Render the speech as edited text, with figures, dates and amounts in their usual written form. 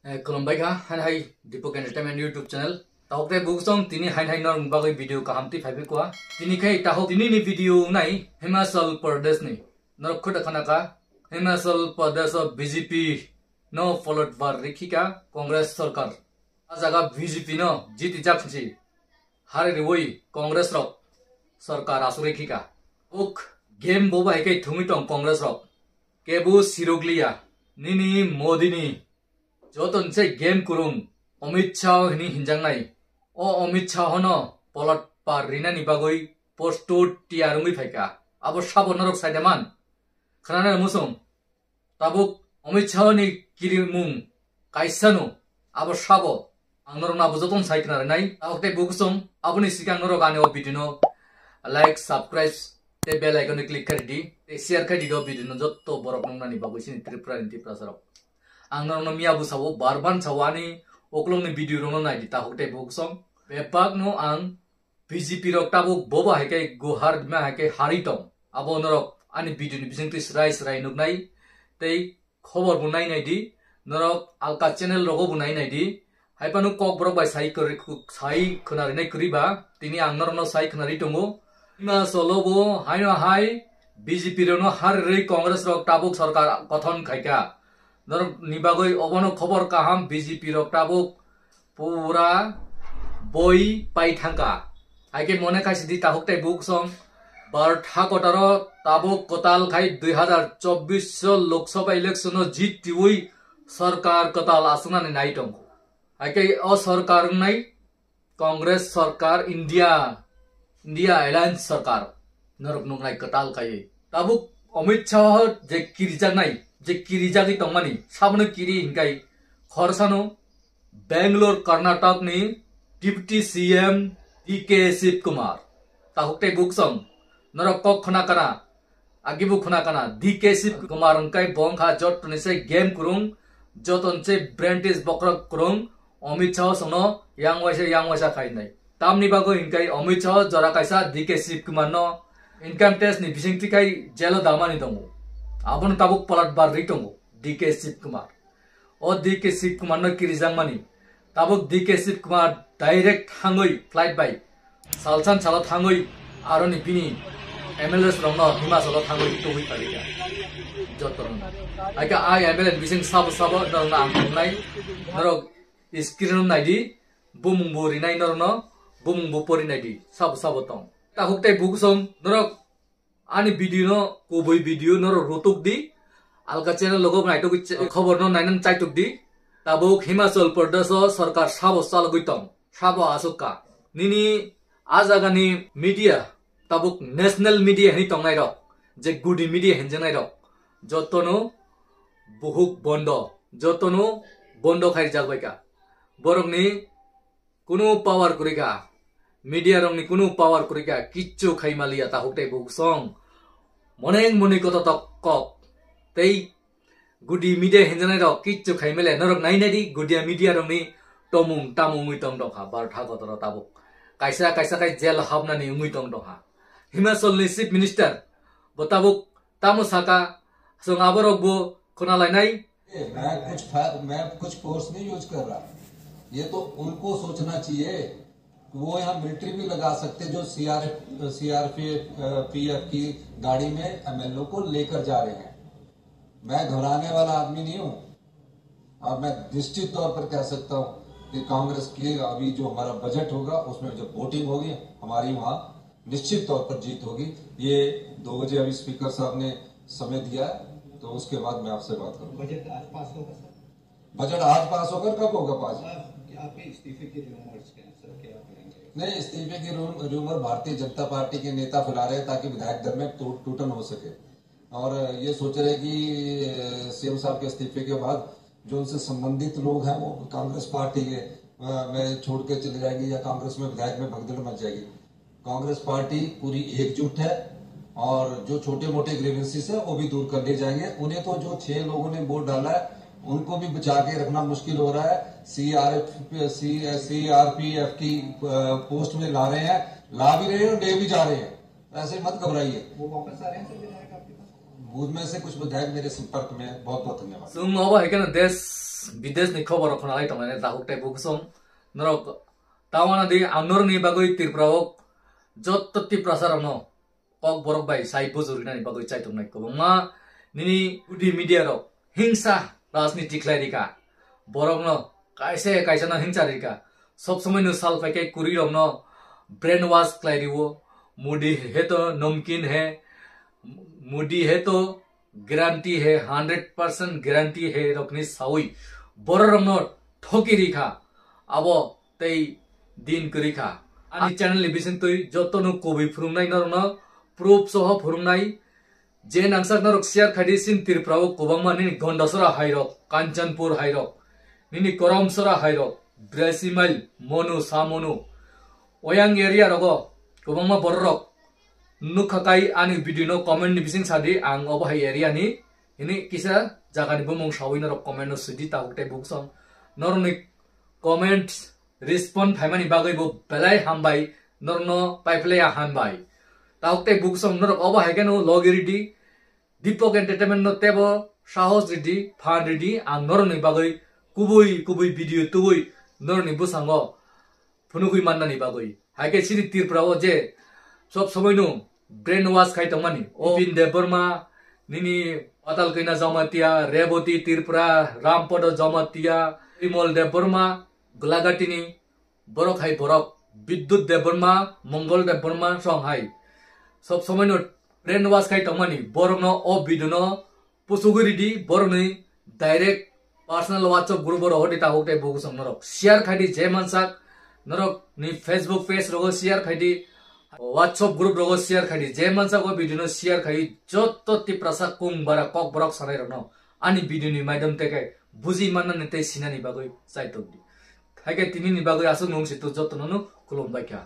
खुलुमबाय हाय दीपक entertainment YouTube channel ताहक बुकसम तिनी हाय नर बागै वीडियो काहामती फाइबे कोआ तिनी खै ताहक तिनी नि वीडियो नाय हिमाचल प्रदेश नि नरखुट खनाका Himachal Pradesh BJP no followed बार रेखिका कांग्रेस सरकार आजागा बीजेपी नो जीत जाखसी हारे रेवई कांग्रेस रक सरकार आसु रेखिका उक गेम बोबा हेकै थुंगि टं कांग्रेस रक केबु सिरोग्लिया निनी मोदीनी जोतन से गेम कुरुं अमित शाह हिनी हिंजांनाय ओ अमित शाह न पलट पार रिनानि बागै पोस्टो टियारुंगै फायका आबो साबो नरक साइदामान खनाना मुसुं ताबुक अमित शाह नि किरिमुं काइसानु आबो साबो आंनर नाबो जोतन साइकना नाय तावते बुकसुं आबोनि सिगां नरक आने भिडियो लाइक सब्सक्राइब ते बेल आइकन क्लिक करिदि ते शेयर करिदि भिडियो जत्तो बरक नंनानि बागैसिनि त्रिपुरानि प्रसारक आंनो मिया बुसावो बारबान छवानी ओक्लोंनि वीडियो रोनो नायदि ताहुते बुकसम बेपाक नो आं बीजेपी रक ताबुक बोबा हेके गुहार बिमा हेके हारिटम आबो नरक आनि वीडियो नि बिजोंति स्राय नुनाय तै खबर बु नायनायदि नरक आलका चैनल रगो बु नायनायदि हाइपानु कक ब्रक बाय साइ खोनारिनाय करिबा तिनि आंनरनो साइ खोनारि दंगो इमा सलोबो हायनो हाय बीजेपी रोनो हार रै कांग्रेस रक ताबुक सरकार गठन खायका नर निबागै अबनो खबर काहाम बीजेपी रक ताबुक पूरा बय पाइथांका आइके मने कासिदि ताहुकते बुकसम बारथा कटार ताबुक कताल खाइ 2024 लोकसभा इलेक्शन जीत तिवै सरकार कताल आसुनानि नाइटं आइके अ सरकार नाइ कांग्रेस सरकार इंडिया अलायंस सरकार नरक नुनाय कताल खाइ ताबुक अमित शाह जे किरिजानाय जे किरिजागि तंमानि साबनो किरि हिंगाय खरसानो बेंगलोर कर्नाटक नि deputy CM DK Shivakumar ताहुकते बुकसम नरक कक खनाकाना आगिबु खनाकाना डीके शिव कुमार अंकाय बंखा जटने से गेम कुरुं जतन से ब्रेंटिस बक्रक कुरुं अमित शाह सनो यांग वाइसा खाइनाय तामनि बागो हिंगाय अमित शाह जरा कायसा डीके शिव कुमार न इनकम टैक्स नि बिसिंगतिखाय जेल दामानि दङ आबन ताबुक पलट बार रिटंगो डीके शिव कुमार ओ डीके शिव कुमार न किरिजां मानि ताबुक डीके शिव कुमार डायरेक्ट थांगै फ्लाइट बाय सालसान साला थांगै आरोनि बिनि एमएलएस रंग हिमाचल थांगै तोहि पालिया जतन आइका आइ एमएलए बिसिं साब नरना आंनाय नरक स्क्रिन नायदि बुमुंबो रिनाय नरनो बुमुंबो परिनायदि साब तं ताहुकते बुकसम नरक आनि वीडियो न कोबै वीडियो नर रोतुक दि आलका चैनल लोगो नाइटो खबर न नाइनन चाइटुक दि ताबुक हिमाचल प्रदेश सरकार साबो सालगुइतम साबो आसुका निनि आजागानि मीडिया ताबुक नेशनल मीडिया हिनि तंनाय रक जे गुडी मीडिया हेनजनाय रक जतनो बहुक बन्द खाइ जागबायका बरकनि कुनु पावर कुरिका मीडिया रंगनि कुनु पावर कुरिका किच्चु खाइमालिया ताहुकते बुकसं मनें मनि कत तक तै गुडी मीडिया हेनजनाय रक किच्चु खाइमेले नरक नाइनायदि गुडिया मीडिया रंगनि तमुं तामुंगै तंग दखा बारथा गतर ताबुक कायसा खाय जेल हाबनानि उंगै तंग दखा हिमाचलनि चीफ मिनिस्टर बताबुक तामुसाका जों आबरकबो खोनालायनाय मैं कुछ फोर्स नहीं यूज कर रहा ये तो उनको सोचना चाहिए वो यहाँ मिलिट्री भी लगा सकते जो सीआरपीएफ की गाड़ी में एमएलओ को लेकर जा रहे हैं। मैं घबराने वाला आदमी नहीं हूँ और मैं निश्चित तौर पर कह सकता हूँ कि कांग्रेस की अभी जो हमारा बजट होगा उसमें जब वोटिंग होगी हमारी वहाँ निश्चित तौर पर जीत होगी। ये 2 बजे अभी स्पीकर साहब ने समय दिया है तो उसके बाद मैं आपसे बात करूँगा। बजट आज पास होगा सर? बजट आज पास होकर कब होगा पास? आपके इस्तीफे के रूमर्स क्या हैं सर, क्या करेंगे? नहीं, इस्तीफे की रूमर भारतीय जनता पार्टी के नेता फैला रहे हैं ताकि विधायक दल में टूटन हो सके और ये सोच रहे कि सीएम साहब के इस्तीफे के बाद जो उनसे संबंधित लोग हैं वो कांग्रेस पार्टी के में छोड़ के चले जाएंगे या कांग्रेस में विधायक में भगदड़ मच जाएगी। कांग्रेस पार्टी पूरी एकजुट है और जो छोटे मोटे ग्रीवेंसेस है वो भी दूर कर लिए जाएंगे। उन्हें तो जो 6 लोगों ने वोट डाला है उनको भी बचा के रखना मुश्किल हो रहा है। सीआरपीएफ की पोस्ट में ला रहे हैं, ला भी रहे हैं और ले भी जा रहे हैं। ऐसे मत घबराइए। वो वापस आ रहे हैं सर विधायक आपके पास? बूथ में से कुछ विधायक मेरे संपर्क में। बहुत बहुत धन्यवाद। सुंग देश বিদেশ ni খবর খনালাই tongane tahuk tai bugsong norok tawana di anor ni bagoi tirpraok jottoti prasarano kok borok bai sai bujurina ni bagoi chaitung nai kobangma nini udi media rok hingsa rajniti khlairika borok no kaisa no hingsa rika sob সময় no sal paike kuri rok no brain wash khlairiwo mudi he to namkin hai mudi he to guarantee है 100% guarantee है रखनी साउई बररमनो ठोकी रिखा अब तै दिन करिखा आनि channel बिसिन तै जतनो कोबि फुरुंनाय नरनो प्रूफ सह फुरुंनाय जे नांसाक नरक शेयर खादिसिन तिरफ्राव कोबांमानि गंडसरा हाइरक कांचनपुर हाइरक निनि करमसरा हाइरक ब्रेसिमाइल मोनु सामोनु ओयांग एरिया रगो कोबांमा बररक nukakai ani video no comment ni bising sadi ang obahai area ni ini kisa jaga ni bumong sawi norok comment no sudi ta ukte buksong norni comment respond phaimani bagai bo belai hambai norno paiplay hambai ta ukte buksong norok obahai keno logiridi dipok entertainment no tebo sahos ridi fan ridi ang norni bagai kubui video tubui norni busango phunugui mannani bagai haike siri tirprawo je sob সময় no brain wash खाइ तंगमानि open Debbarma निनि अतल कैना Jamatia Revati तिरपुरा Rampad Jamatia email Debbarma गुलागाटिनी बरक high बरक विद्युत देबरमा मंगल देबरमा संहाइ सब समय no brain wash खाइ तंगमानि बरनो ओ बिदुनो पुसुगुरिदि बरनै direct personal WhatsApp group रो हदिता होते बगुसम नरक शेयर खाइदि जे मानसाक नरक नि फेसबुक पेज रो share खाइदि WhatsApp group rogo share khadi je mansa go video no share khadi jotto ti prasa kung bara kok borok sarai rano ani video ni maidam te kai buji manna ne te sinani bagoi saitobdi haike tini ni bagoi asu nong situ jotto no kulom baikya